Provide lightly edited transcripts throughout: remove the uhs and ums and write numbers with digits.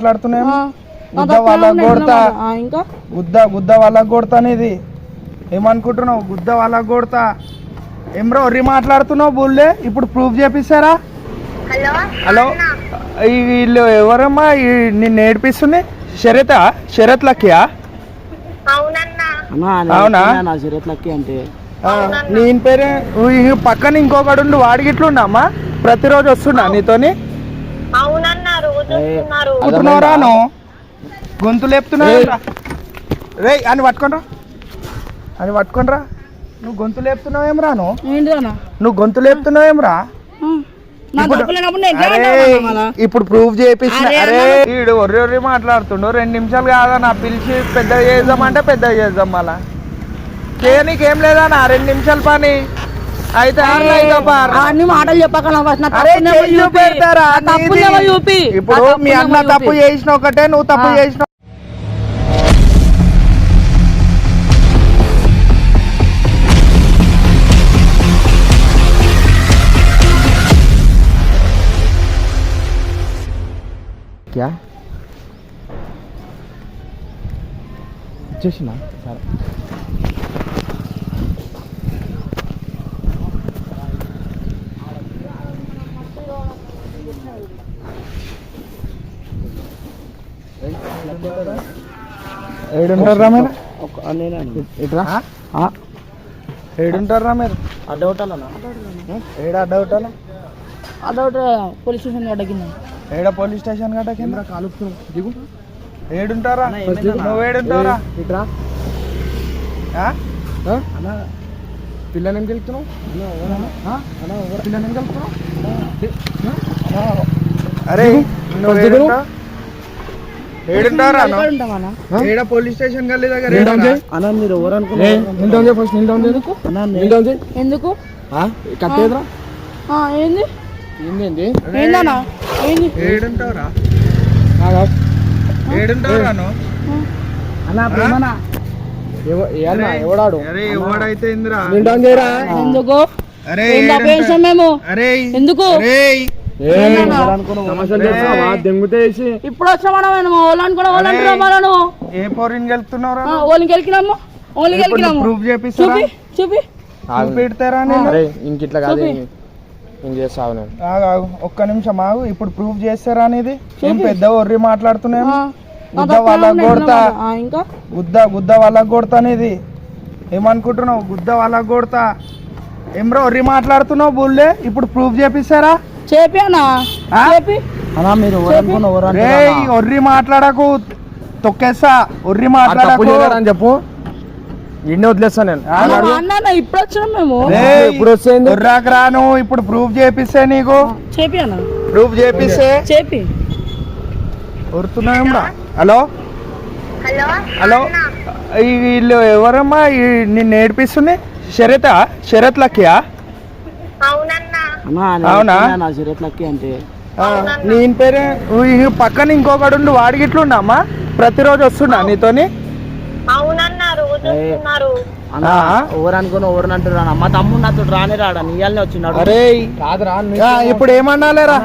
మాట్లాడుతున్నాము. గుద్ద వాళ్ళ కొడతా ఇంకా గుద్ద వాళ్ళ కొడతానేది ఏమనుకుంటున్నావు? గుద్ద వాళ్ళ కొడతా. ఏమ్రో ఒర్రి మాట్లాడుతున్నావు బుల్లే. ఇప్పుడు ప్రూఫ్ చేపిస్తారా? హలో వీళ్ళు ఎవరమ్మా నిన్ను ఏడిపిస్తుంది? శరత్ లక్కియా? అవునా? అంటే నేను పేరే పక్కన ఇంకొకడు వాడిగిట్లుండమ్మా. ప్రతిరోజు వస్తున్నా నీతోని. రాను గొంతు లేపుతున్నావు రే అని పట్టుకోనరా. నువ్వు గొంతు లేపుతున్నావేం రాను? నువ్వు గొంతు లేపుతున్నావేం రా? ఇప్పుడు ప్రూఫ్ చేయించిన. అరే వీడు ఒర్రి మాట్లాడుతుండు. 2 నిమిషాలు కాదన్నా పిలిచి పెద్దగా చేద్దామంటే పెద్దగా చేద్దాం. మళ్ళా చేయనీకేం లేదన్నా 2 నిమిషాల పని అయితే అన్ని మాటలు చెప్పక పెడతారా? ఇప్పుడు మీ అన్న తప్పు చేసిన ఒకటే, నువ్వు తప్పు చేసిన क्या చేసినా సరే. ఏడుంటారా మీరు? ఏడుంటారా మీరు? అడౌట్ పోలీస్ స్టేషన్ గడ్డ కింద. ఏడ పోలీస్ స్టేషన్ గడ్డ కింద దిగు. ఏడుంటారా నువ్వు? ఏడుంటారా? పిల్లని ఏం గెలుపుతున్నావు? పిల్లని ఏం గెలుపుతున్నావు? అరే నువ్వు ఏడుంటారా? ఏడ పోలీస్ స్టేషన్ గల్లీ దగ్గర మీరు ఎవరు అనుకున్నారు? ఎందుకు కట్టేదిరా? ఏంది ఏంది ఏందన్నా? ఏడుంటారా? ఏడుంటారా? ఎవడాడు? అరే ఎవడైతే ఇందిరా ఎందుకు? అరే మేము ఎందుకు ఇప్పుడు వచ్చామను? ఏ పోరిని గెలుపుతున్నారా? ఓలిని గెలికినాము. ప్రూఫ్ చేపిస్తారా? చూపి పెడతారా? ఇంకిట్లా కాదు ఒక్క నిమిషం ఆగు. ఇప్పుడు ప్రూఫ్ చేస్తారా అనేది? ఏం పెద్ద ఒర్రి మాట్లాడుతున్నాము. గుద్ద వాళ్ళకి కొడతా. గుద్ద వాళ్ళకి కొడతా అనేది ఏమనుకుంటున్నావు? గుద్ద వాళ్ళకి కొడతా. ఏమ్రో ఒర్రి మాట్లాడుతున్నావు బుల్లే. ఇప్పుడు ప్రూఫ్ చేపిస్తారా? మీరు ఒర్రి మాట్లాడకు, తొక్కేస్తా. ఒర్రి మాట్లాడకు అని చెప్పు. ఇన్ని వదిలేస్తా నేను. ఇప్పుడు వచ్చాం మేము. ఇప్పుడు వస్తుంది రాను. ఇప్పుడు ప్రూఫ్ చేపిస్తే నీకు ప్రూఫ్ చేపిస్తే వరుతున్నారా? హలో హలో వీళ్ళు ఎవరమ్మా నిన్ను ఏడిపిస్తుంది? శరత్ లక్కియా? అవునా? అంటే నేను పేరే పక్కన ఇంకొకడు వాడిగిట్లుండమ్మా. ప్రతిరోజు వస్తున్నా నీతోని. ఎవరు అనుకుని ఎవరు అంటున్నా? మా తమ్ముడు నాతో రానే రాడా? నీయాలనే వచ్చినాడు. అరే ఇప్పుడు ఏమన్నాలేరా?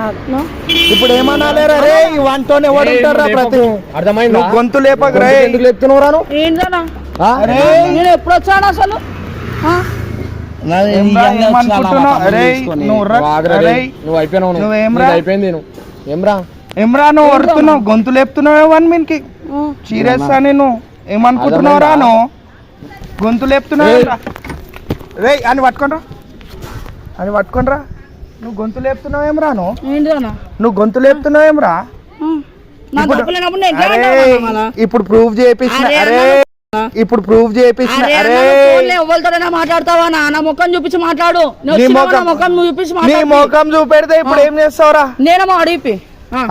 ఇప్పుడు ఏమన్నాలేరా? రే వాటితో ఎవడు ఉంటారా? ప్రతి అర్థమైంది. గొంతు లేపక ఎందుకు లేపుతున్నావు? ఏంటన్నా నేను ఎప్పుడు వచ్చాను అసలు? నువ్వు వరుతున్నావు, గొంతు లేపుతున్నావు. 1 మినిట్కి సీరియస్ నేను ఏమనుకుంటున్నావు? రాను గొంతు లేపుతున్నావు రే అని పట్టుకోనరా. నువ్వు గొంతు లేపుతున్నావేం రాను? నువ్వు గొంతు లేపుతున్నావేం రా? ఇప్పుడు ప్రూఫ్ చేయించిన. అరే ఇప్పుడు ప్రూఫ్ చేయించిన. అరే ఎవరితోనైనా మాట్లాడతావా? నా ముఖం చూపించి మాట్లాడు. నీ ముఖం చూపెడితే ఇప్పుడు ఏం చేస్తావురా? నేనేమో అడిపి.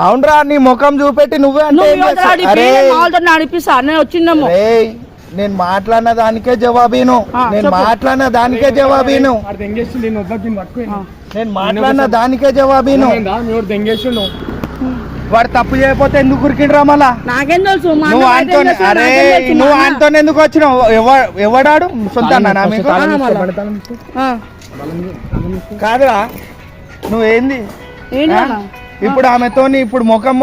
అవునరా, నీ ముఖం చూపెట్టి నువ్వే నడిపిస్తా. నేను వచ్చిందేమో. నేను మాట్లాడిన దానికే జవాబీను. నేను మాట్లాడిన దానికే జవాబీను. నేను మాట్లాడిన దానికే జవాబీను. వాడు తప్పు చేయకపోతే ఎందుకు ఉరికిండ్రా? మళ్ళా నాకేం తెలుసు? నువ్వు ఆయనతో ఎందుకు వచ్చినావు? ఎవడాడు? సొంత మీకు కాదురా. నువ్వేంది ఇప్పుడు ఆమెతోని ఇప్పుడు ముఖం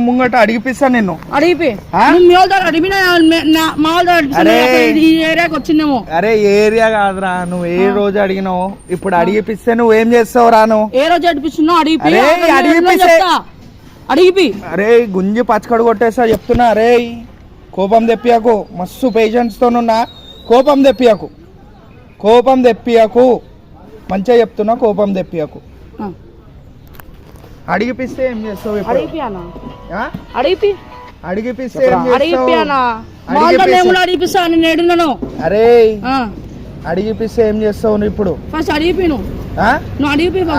ముంగట అడిగిపిస్తా నిన్ను. అడిగిపి ఈ ఏరియాకి వచ్చిందేమో. అరే ఏరియా కాదురా, నువ్వు ఏ రోజు అడిగినావు, ఇప్పుడు అడిగిపిస్తే నువ్వు ఏం చేస్తావు రాను? ఏ రోజు అడిపిస్తున్నావు? అడిగిపి. అరే గుంజి పచ్చకడు కొట్టేస్తా చెప్తున్నా. అరే కోపం తెప్పియకు, మస్తు పేషెంట్స్ తోనున్నా. కోపం తెప్పియకు మంచిగా చెప్తున్నా, కోపం తెప్పియకు. అడిగిపిస్తే ఏం చేస్తావు? అడిగిపిస్తే అరే అడిగిపిస్తే ఏం చేస్తావు నువ్వు ఇప్పుడు?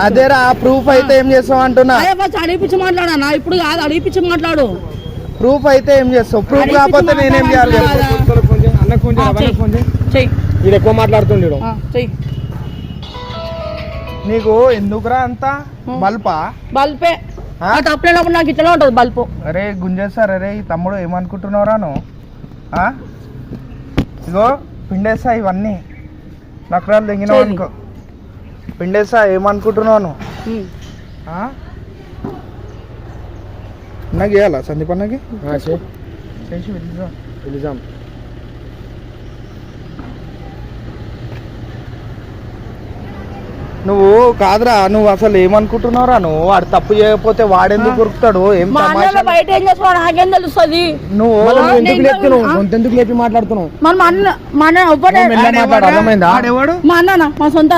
అదేరా ప్రూఫ్ అయితే ఏం చేస్తావు అంటున్నా. అడిగిపించి మాట్లాడా ఇప్పుడు కాదు, అడిగిపించి మాట్లాడు. ప్రూఫ్ అయితే ఏం చేస్తావు? ప్రూఫ్ కాకపోతే నేనేం చేయాలి? ఎక్కువ మాట్లాడుతుండే నీకు ఎందుకురా అంత బల్పే తప్పలేనప్పుడు నాకు ఇట్లా ఉంటుంది బల్పు. అరే గుంజేస్తారు. అరే తమ్ముడు ఏమనుకుంటున్నావురా నువ్వు? ఇగో పిండేస్తా ఇవన్నీ నకరాలు తెంగినావు అనుకో, పిండేస్తా. ఏమనుకుంటున్నావు నువ్వు? నాకు చేయాలా సందీప్ అన్నకి? చేసి వెళ్దాం. నువ్వు కాదురా, నువ్వు అసలు ఏమనుకుంటున్నావురా? నువ్వు వాడు తప్పు చేయకపోతే వాడెందుకు కొరుకుతాడు? ఏం బయట ఏం చేస్తున్నావు నాకేం తెలుస్తుంది? నువ్వు ఎందుకు లేపి మాట్లాడుతున్నావు? సొంత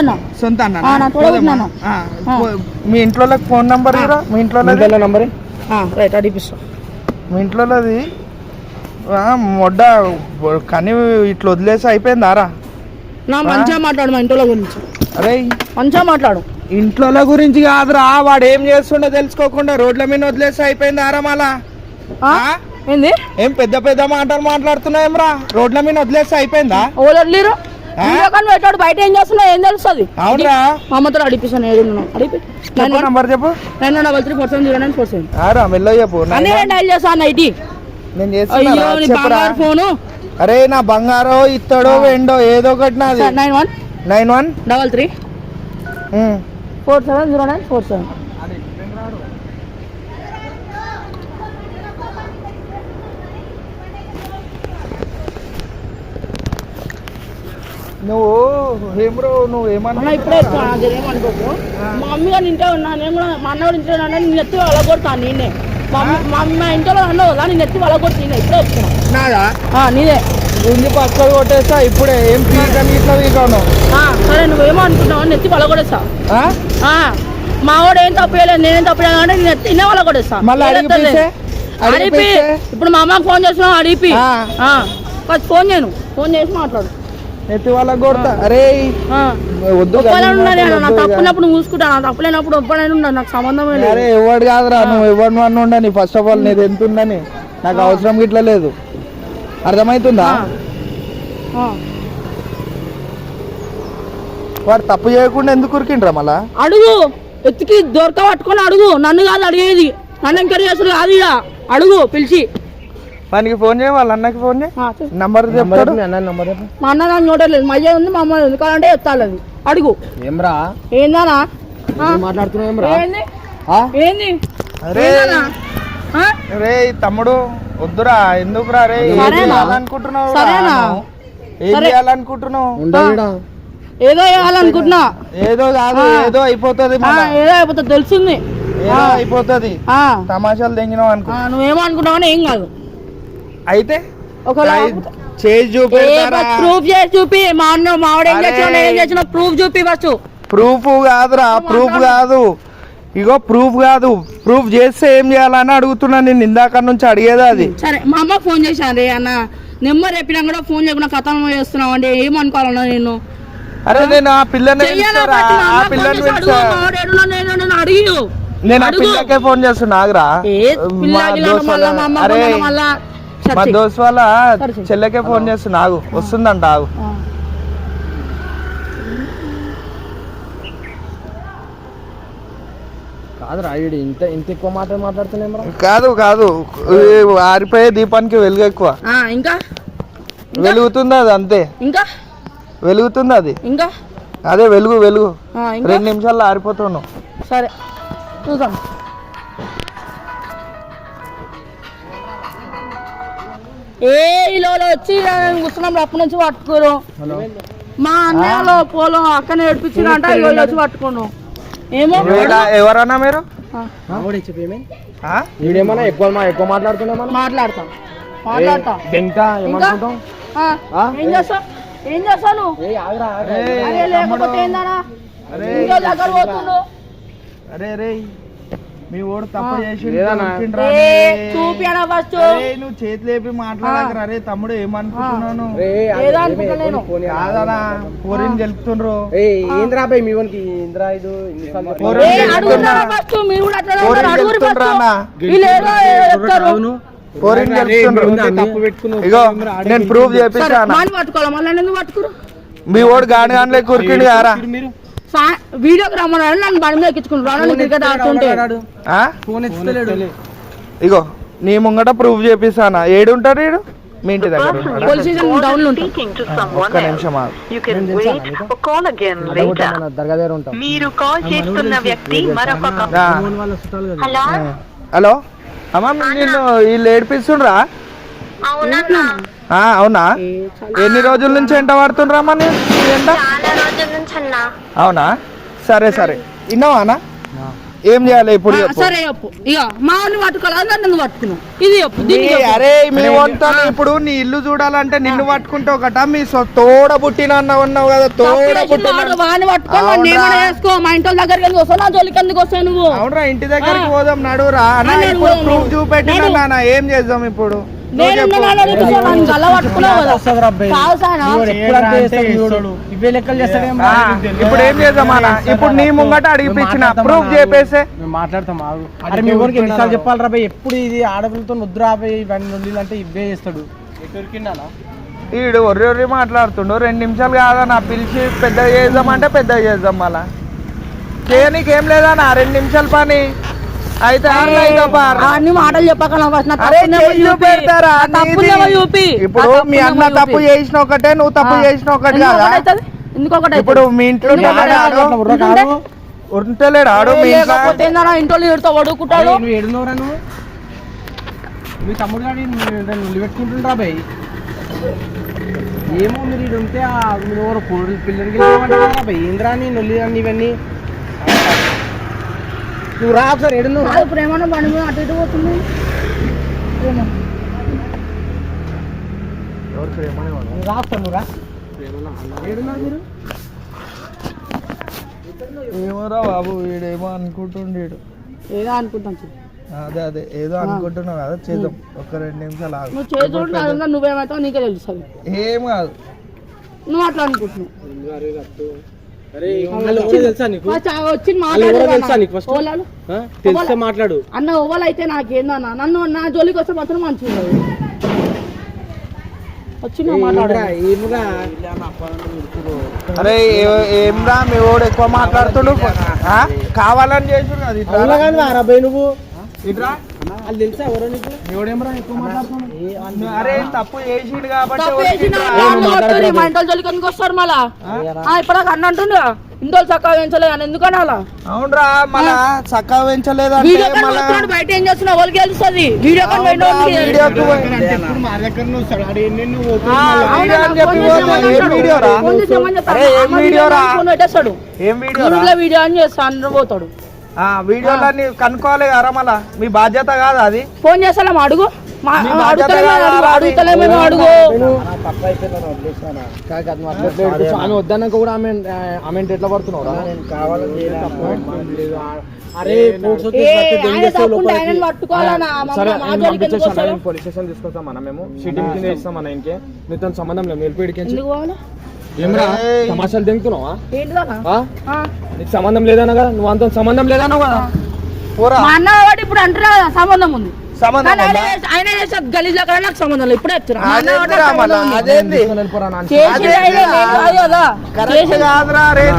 అన్న. మీ ఇంట్లో ఫోన్ నంబర్ ఇరా. మీ ఇంట్లో నంబర్ అడిపిస్తా. మీ ఇంట్లోది మొడ్డ కానీ ఇట్లా వదిలేసి అయిపోయిందారా? మంచిగా మాట్లాడు మా ఇంట్లో గురించి. అరే మంచిగా మాట్లాడు. ఇంట్లో గురించి కాదురా, వాడు ఏం చేస్తుండో తెలుసుకోకుండా రోడ్ల మీద వదిలేసి అయిపోయిందారా? మళ్ళా ఏంది? ఏం పెద్ద మాటలు మాట్లాడుతున్నావు? ఏం రా, రోడ్ల మీద వదిలేసి అయిపోయిందా? వదలలేరు పెట్టాడు. బయట ఏం చేస్తున్నావు ఏం తెలుస్తుంది? అవునరా, మా అమ్మతో అడిపిస్తాను. నంబర్ చెప్పు. 933470947. మెల్ల చెప్పు. డైల్ చేస్తాను నైటీ. నేను చేస్తున్నా ఫోను. అరే నా బంగారో ఇత్తడో వెండో ఏదో ఒకటి నాది. 9133 470947. నువ్వు ఏమన్నా ఇప్పుడే ఏమనుకోకు. మా మమ్మీ గారు ఇంట్లో ఉన్నా, నేను కూడా మా అన్న కూడా ఇంట్లో ఉన్నా. నేను ఎత్తి వలగొడతాను. నేనే మా ఇంట్లో అన్నావు కదా, నేను ఎత్తి వలగొట్టి నేనే ఇప్పుడే వస్తున్నా. నీదే గుంజి పక్కలు కొట్టేస్తా ఇప్పుడే. ఏం పీకాను? సరే నువ్వేమో అనుకుంటున్నావు, నేను ఎత్తి వలగొడేస్తా. మా వాడు ఏం తప్పు చేయలేదు, నేనేం తప్పు చేయలేదు అంటే నేను ఎత్తి ఇన్నే వలగొడేస్తా. అడిపి ఇప్పుడు మా అమ్మకి ఫోన్ చేస్తున్నావు. అడిపి ఫోన్ చేయను, ఫోన్ చేసి మాట్లాడు. ఎత్తి వాళ్ళకి కొడతా. అరే వద్దు, తప్పునప్పుడు చూసుకుంటా, తప్పులేనప్పుడు ఒప్పలేను. నాకు సంబంధం లేదు. అరే ఎవడు కాదురా, నువ్వు ఎవరిని అన్న ఉండని. ఫస్ట్ ఆఫ్ ఆల్ నీది ఎంత ఉందని నాకు అవసరం ఇట్లా లేదు. అర్థమవుతుందా? వాడు తప్పు చేయకుండా ఎందుకు ఉరికిండ్రా? మళ్ళా అడుగు, ఎత్తికి దొరక పట్టుకొని అడుగు. నన్ను కాదు అడిగేది, నన్ను ఎంకరేజ్ చేస్తారు కాదు. ఇక అడుగు పిలిచి. వానికి ఫోన్ చేయ, వాళ్ళ అన్నకి ఫోన్ చేయ. నంబర్ చెప్తాడు. మా అన్న నాకు నోటలేదు, మా అయ్య ఉంది, మా అమ్మ ఉంది. కావాలంటే చెప్తాను. అడుగు. ఏమ్రా ఏందానా మాట్లాడుతున్నావు? ఏంది? అరే తమ్ముడు వద్దురా, ఎందుకురా? రే అనుకుంటున్నావు? ఏం చేయాలనుకుంటున్నావు? ఏదో వేయాలనుకుంటున్నా. ఏదో కాదు, ఏదో అయిపోతుంది. ఏదో అయిపోతుంది తెలుస్తుంది. ఏదో అయిపోతుంది. తమాషాలు తెంగినావు అనుకో. నువ్వేమో అనుకుంటావని ఏం కాదు. అయితే చేసి చూపి. మా అన్న మావాడు ఏం చేసిన ప్రూఫ్ చూపి. ఫస్ట్ ప్రూఫ్ కాదురా, ప్రూఫ్ కాదు. ఇగో ప్రూఫ్ కాదు, ప్రూఫ్ చేస్తే ఏం చేయాలని అడుగుతున్నా. నేను ఇందాక నుంచి అడిగేది అది. సరే మా అమ్మకి ఫోన్ చేశాను. రే అన్న నెంబర్ చెప్పినా కూడా ఫోన్ చేయకుండా కథం చేస్తున్నావు అండి. ఏమనుకోవాలన్నా నేను? అరే నేను ఆ పిల్లని అడిగి నేను ఆ పిల్లకే ఫోన్ చేస్తున్నా. ఆగరా, మా దోస్త్ వాళ్ళ చెల్లెకే ఫోన్ చేస్తున్నా. ఆగు, వస్తుందంట. ఆగు. కాదురా, ఇంత ఎక్కువ మాట్లాడుతున్నా. కాదు ఆరిపోయే దీపానికి వెలుగు ఎక్కువ. ఇంకా వెలుగుతుంది అది, అంతే. ఇంకా వెలుగుతుంది అది. ఇంకా అదే వెలుగు 2 నిమిషాల్లో ఆరిపోతున్నావు. సరే చూద్దాం. ఇలా వచ్చి కూర్చున్నాం అప్పటి నుంచి పట్టుకోరు మా అన్నయ్యలో పోలం అక్కనే ఏడిపించిరంట వీళ్ళు వచ్చి పట్టుకున్నాం ఏమో ఎవరన్నా మీరు వీడేమన్నా ఎక్కువ మాట్లాడుతున్నామా మాట్లాడతాం ఏం చేస్తావు నువ్వు అరే లేకపోతే ఏందన్నా దగ్గర పోతుండు అరే రే మీ ఓడు తప్పు చేసి చూపినా ఫస్ట్ నువ్వు చేతి లేపి మాట్లాడకరా అరే తమ్ముడు ఏమనుకుంటున్నాను కాదనా పోరిని గెలుపుతుండ్రు ఏంద్రాబాయ్ మీ వానికి ఇంద్రా ఇది ఇగో నేను ప్రూఫ్ చేపిస్తా మీ ఓడు గాని గానిలే కురికిండు కారా వీడియోకి రమ్మన్నాడు నన్ను బండి మీద ఎక్కించుకున్నాడు క్రికెట్ ఆడుతుంటే ఇగో నీ ముంగట ప్రూఫ్ చేపిస్తానా ఏడుంటాడు వీడు మీ ఇంటి దగ్గర పోలీస్ స్టేషన్ డౌన్ లో ఉంటాడు. ఒక్క నిమిషం మీరు కాల్ చేస్తున్న వ్యక్తి మరొక హలో అమ్మా నిన్ను వీళ్ళు ఏడిపిస్తుండ్రా అవునా ఎన్ని రోజుల నుంచి ఎంట పడుతుండ్రా అమ్మా ఎంట అవునా సరే సరే విన్నావానా ఏం చేయాలి ఇప్పుడు సరే చెప్పు ఇక మా పట్టుకోవాలి నన్ను పట్టుకున్నావు ఇది చెప్పు అరే మీ వంట ఇప్పుడు నీ ఇల్లు చూడాలంటే నిన్ను పట్టుకుంటావు కట మీ తోడ పుట్టిన అన్నావు కదా తోడ పుట్టిన వాడిని పట్టుకోవాలి వేసుకో మా ఇంటి దగ్గరికి ఎందుకు వస్తావు నా జోలికి ఎందుకు వస్తావు నువ్వు అవునరా ఇంటి దగ్గరికి పోదాం నడురా ప్రూఫ్ చూపెట్టినా నాన్న ఏం చేద్దాం ఇప్పుడు ఇప్పుడు ఏం చేద్దాం అన్న ఇప్పుడు నీ ముంగట అడిగిపించిన ప్రూఫ్ చేపేసే మాట్లాడతాం అరే మీ ఊరికి ఎన్నిసార్లు చెప్పాలి రా ఎప్పుడు ఇది ఆడపిల్లతో ముద్ర ఇవన్నీ అంటే ఇవే చేస్తాడు వీడు ఒర్రి మాట్లాడుతుండు 2 నిమిషాలు కాదన్నా పిలిచి పెద్దగా చేద్దామంటే పెద్దగా చేద్దాం మళ్ళా చేయనీకి ఏం లేదన్నా 2 నిమిషాల పని అయితే అన్ని మాటలు చెప్పక ఇప్పుడు మీ అన్న తప్పు చేసిన ఒకటే నువ్వు తప్పు చేసిన ఒకటి కదా ఇంకొకటి ఇప్పుడు మీ ఇంట్లో ఉంటలేడు ఆడు ఇంట్లో వడుకుంటాడు మీ తమ్ముడు గారి నువ్వు పెట్టుకుంటుండ్రా బాయ్ ఏమో మీరు ఇది ఉంటే మీరు పిల్లలకి బాయ్ ఏంద్రా నీ నొల్లి అన్ని ఇవన్నీ నువ్వు రా సార్ ఎడు ప్రేమ బండి మీద అటు ఇటు పోతుంది రాస్తా నువ్వు రా ఏడున్నారు మీరు ఏమోరా బాబు వీడేమో అనుకుంటుండేడు ఏదో అనుకుంటాను అదే ఏదో అనుకుంటున్నావు కదా చేద్దాం ఒక 2 నిమిషాలు ఆగు నువ్వు చేతుడు నువ్వేమవుతావు నీకే తెలుస్తుంది ఏం కాదు నువ్వు అట్లా అనుకుంటున్నావు మాట్లాడు అన్న ఓవల్ అయితే నాకేందన్నా నన్ను నా జోలికి వస్తే మాత్రం మంచిగా వచ్చిన అరే ఏమ్రా మీ వాడు ఎక్కువ మాట్లాడుతుడు కావాలని చేసి నువ్వు తెలుసా ఎవరో అరే తప్పు చేసిండు కాబట్టి మా ఇంట్లో జోలికి ఎందుకు వస్తారు మళ్ళా ఇప్పుడు అన్న అంటుండే ఇంట్లో చక్కగా పెంచలేదు అని ఎందుకని అలా అవునరా మళ్ళా చక్కగా పెంచలేదు బయట ఏం చేస్తున్నావు వాళ్ళకి తెలుస్తుంది వీడియో పెట్టేస్తాడు వీడియో అని చేస్తా పోతాడు వీడియోలన్నీ కనుక్కోవాలి కదా మళ్ళా మీ బాధ్యత కాదు అది ఫోన్ చేస్తాం అడుగు అడుగుతలేమేమో అడుగు వద్దన్నాక కూడా ఆమె ఎట్లా పడుతున్నావు పోలీస్ స్టేషన్ తీసుకొస్తాం మనం మేము షీటింగ్ కింద ఇస్తాం మన ఇంకే నీతో సంబంధం లేదు వెళ్ళిపోయి ఏమరా సమాచారాలు దింగుతున్నావా నీకు సంబంధం లేదన్నా కదా నువ్వు అంత సంబంధం లేదన్నావు కదా మా అన్న వాడు ఇప్పుడు అంటున్నా కదా సంబంధం ఉంది ఆయన చేసే గలీజ్ లాగా నాకు సంబంధం లేదు ఇప్పుడే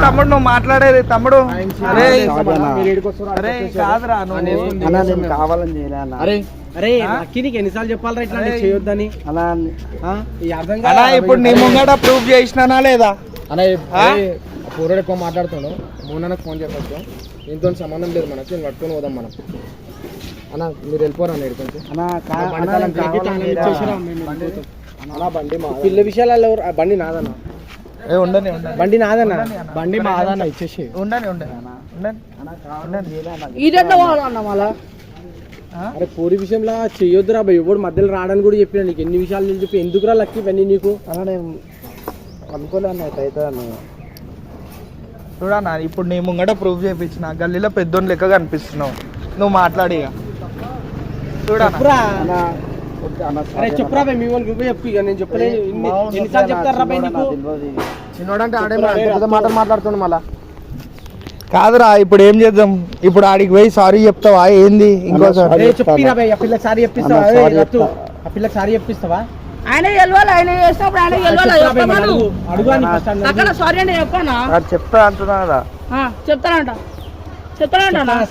తమ్ముడు నువ్వు మాట్లాడేది తమ్ముడు కావాలని అరే నీకు ఎన్నిసార్లు చెప్పాలరా ఇట్లా చేయొద్దని అలా ఇప్పుడు నీ ముంగట ప్రూఫ్ చేసినా లేదా అలా పూర్వడు ఎక్కువ మాట్లాడుతున్నాడు మూడు ఫోన్ చెప్పచ్చు దీంతో సంబంధం లేదు మనకి పట్టుకొని పోదాం మనం అన్న మీరు వెళ్ళిపోరా అన్న కొంచెం బండి పిల్ల విషయాలలో బండి నాదన్న ఉండని బండి నాదన్న బండి మాదన్న ఇచ్చేసి ఉండని అరే పూరి విషయంలో చెయ్యొద్దురా భయ్ ఎవడు మధ్యలో రావడానికి కూడా చెప్పిన నీకు ఎన్ని విషయాలు చెప్పి ఎందుకురా లక్కి ఇవన్నీ నీకు అలా నేను అనుకోలే అన్న అయితే చూడన్నా ఇప్పుడు నీ ముంగట ప్రూఫ్ చేయించిన గల్లీలో పెద్దోని లెక్క కనిపిస్తున్నావు నువ్వు మాట్లాడి చూడన్నా అరే చెప్పురా భయ్ మీ వాళ్ళకి చెప్పు ఇక నేను చెప్పలేదు ఎన్నిసార్లు చెప్తారా భయ్ నీకు చిన్నోడంటే ఆడే మాటలు మాట్లాడుతున్నాడు మళ్ళా కాదురా ఇప్పుడు ఏం చేద్దాం ఇప్పుడు ఆడికి పోయి సారీ చెప్తావా ఏంది ఇంకోసారి చెప్పిరా భయ్ ఆ పిల్లకి సారీ చెప్పిస్తావా ఆ పిల్లకి సారీ చెప్పిస్తావా ఆయన గెలవాలి ఆయన చేసినప్పుడు ఆయన గెలవాలి అక్కడ సారీ అంటే చెప్పానా చెప్తా అంటున్నా కదా చెప్తానంట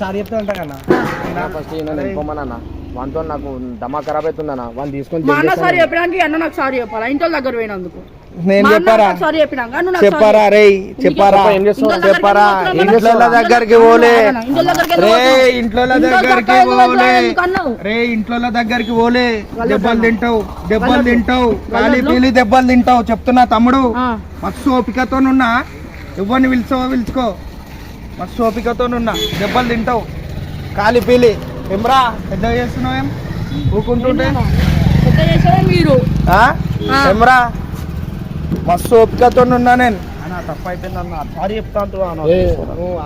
సారీ చెప్తానంట కన్నా ఫస్ట్ వెళ్ళిపోమన్నా వాంతో నాకు దమా ఖరాబ్ అవుతుందన్నా వాడిని తీసుకొని మా అన్న సారీ చెప్పడానికి అన్న నాకు సారీ చెప్పాలా ఇంట్లో దగ్గర పోయినందుకు నేను చెప్పారా సారీ చెప్పినాక చెప్పారా రే చెప్పారా చెప్పారా ఇంట్లో దగ్గరికి పోలే రే ఇంట్లో దగ్గరికి పోలే రే ఇంట్లో దగ్గరికి పోలే దెబ్బలు తింటావు ఖాళీ పీలి దెబ్బలు తింటావు చెప్తున్నా తమ్ముడు మస్తు ఓపికతోనున్నా ఎవరిని పిలుచుకో మస్తు ఓపికతోనున్నా దెబ్బలు తింటావు ఖాళీ పీలి ఏమ్రా పెద్ద చేస్తున్నావు ఏం ఊకుంటుంటే మీరు ఏమ్రా మస్తు ఓపికతో ఉన్నా నేను తప్ప అయిపోయింది అన్న సారీ చెప్తా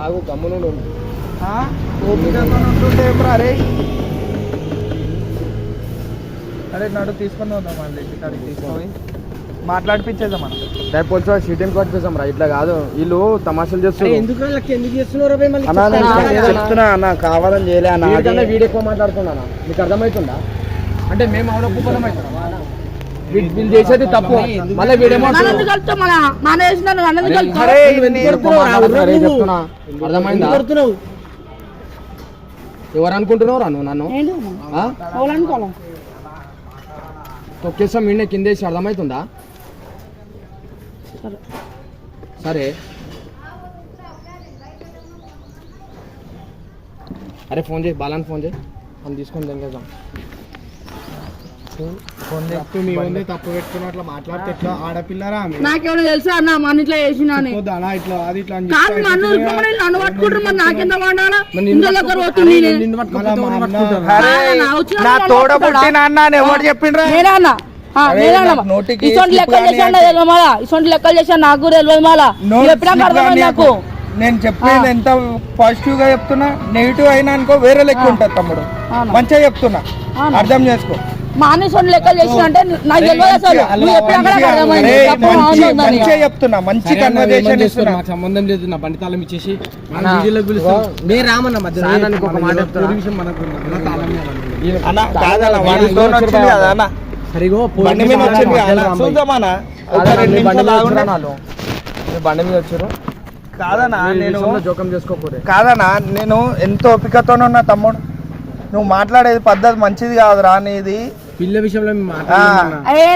ఆగు గమ్మును ఓపికతో ఉంటుంటే ఏమ్రా అరే అరే నడు తీసుకొని వద్దాం మళ్ళీ ఇక్కడికి తీసుకొని మాట్లాడిపించేద్దాం మనం రేపు షీటింగ్ కొట్టిస్తాం రా ఇట్లా కాదు వీళ్ళు తమాషాలు చేస్తారు ఎందుకు చేస్తున్నారు చెప్తున్నా అన్న కావాలని చేయలే అన్న వీడియో ఎక్కువ మాట్లాడుతున్నా మీకు అర్థమవుతుందా అంటే మేము అవడం వీళ్ళు చేసేది తప్పు మళ్ళీ వీడేమో అర్థమైందా ఎవరు అనుకుంటున్నావు నువ్వు నన్ను తొక్కేస్తాం వీడిని కిందేసి అర్థమవుతుందా సరే అరే ఫోన్ చేయి బాలాన్ని ఫోన్ చేయి అని తీసుకొని తెంగేద్దాం తప్పు పెట్టుకుని అట్లా మాట్లాడితే ఎట్లా ఆడపిల్లరా నాకేమైనా తెలుసా అన్న మన ఇంట్లో చేసిన ఇట్లా అది ఇట్లా నన్ను పట్టుకుంటారు మరి నాకెంత వాడాలా ఇంట్లో దగ్గర పోతుంది ఇటువంటి లెక్కలు చేశాను మళ్ళా ఇటువంటి లెక్కలు చేశాను నాకు కూడా తెలియదు మళ్ళా చెప్పినాక అర్థమైంది నాకు నేను చెప్పేది ఎంత పాజిటివ్ గా చెప్తున్నా నెగిటివ్ అయినా అనుకో వేరే లెక్క ఉంటుంది తమ్ముడు మంచిగా చెప్తున్నా అర్థం చేసుకో మా అన్ని సొంత లెక్కలు చేసిన అంటే నాకు తెలియదు అసలు నువ్వు చెప్పినాక మంచిగా చెప్తున్నా మంచి కన్వర్జేషన్ ఇస్తున్నా సంబంధం లేదు నా బండి తాళం ఇచ్చేసి నేను రామన్న మధ్య బండి మీద వచ్చారు కాదనా నేను జోకం చేసుకోకూడదు కాదనా నేను ఎంతో ఓపికతోనున్నా తమ్ముడు నువ్వు మాట్లాడేది పద్ధతి మంచిది కాదురా నీది పిల్ల విషయంలో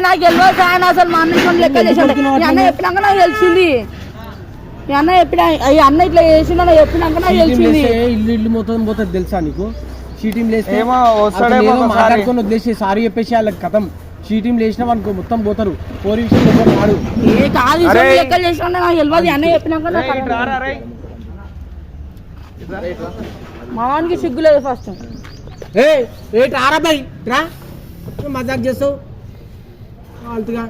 నాకు తెలియదు ఆయన అసలు మా అన్న లెక్క చేశాడు అన్న చెప్పినాక నాకు తెలిసింది అన్న అన్న ఇట్లా చేసిండు చెప్పినాక నాకు తెలిసింది ఇల్లు మొత్తం పోతుంది తెలుసా నీకు షీటింగ్ మాట్లాడుకొని వదిలేసి సారీ చెప్పేసి వాళ్ళకి కథం షీటింగ్ లేచినా అనుకో మొత్తం పోతారు పోరి విషయం వాడు లెక్కలు చేసిన నాకు తెలియదు అన్న చెప్పినాక మావానికి సిగ్గులేదు ఫస్ట్ ఆరాబాయి రా మజాక్ చేస్తావు అల్తుగా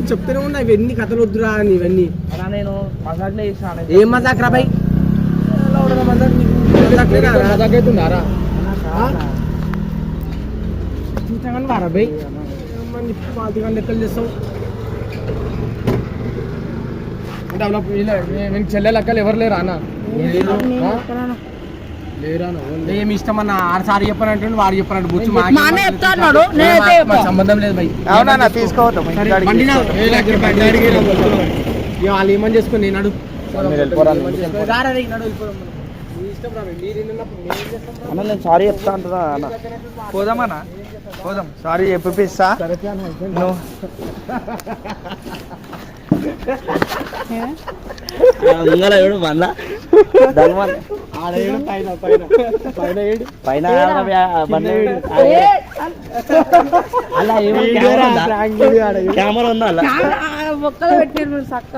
చెప్తూనే ఉన్నా ఇవన్నీ కథలు వద్దురా అని ఇవన్నీ నేను మజాక్ చేసాను ఏం మజాక్ రా బాయ్ మజాక్ అవుతుందారా వారా బాయ్ పాల్తుగా లెక్కలు చేస్తావు అంటే చెల్లె లెక్కలు ఎవరు లేరా అన్న లేరా ఏమి ఇష్టం అన్న ఆడసారి చెప్పనంటే వాడు చెప్పనంటే బుచ్చు సంబంధం లేదు భయ్ అవునా తీసుకోవద్దాం వాళ్ళు ఏమని చేసుకుని నేను అడుగు అన్న నేను సారీ చెప్తా అంటున్నా అన్న పోదామన్నా పోదాం సారీ చెప్పిస్తా నువ్వు ముంగల ఏడు మళ్ళా పైన అలా ఏమో కెమెరా ఉందా అలా బొక్కలు పెట్టిండ్రు చక్క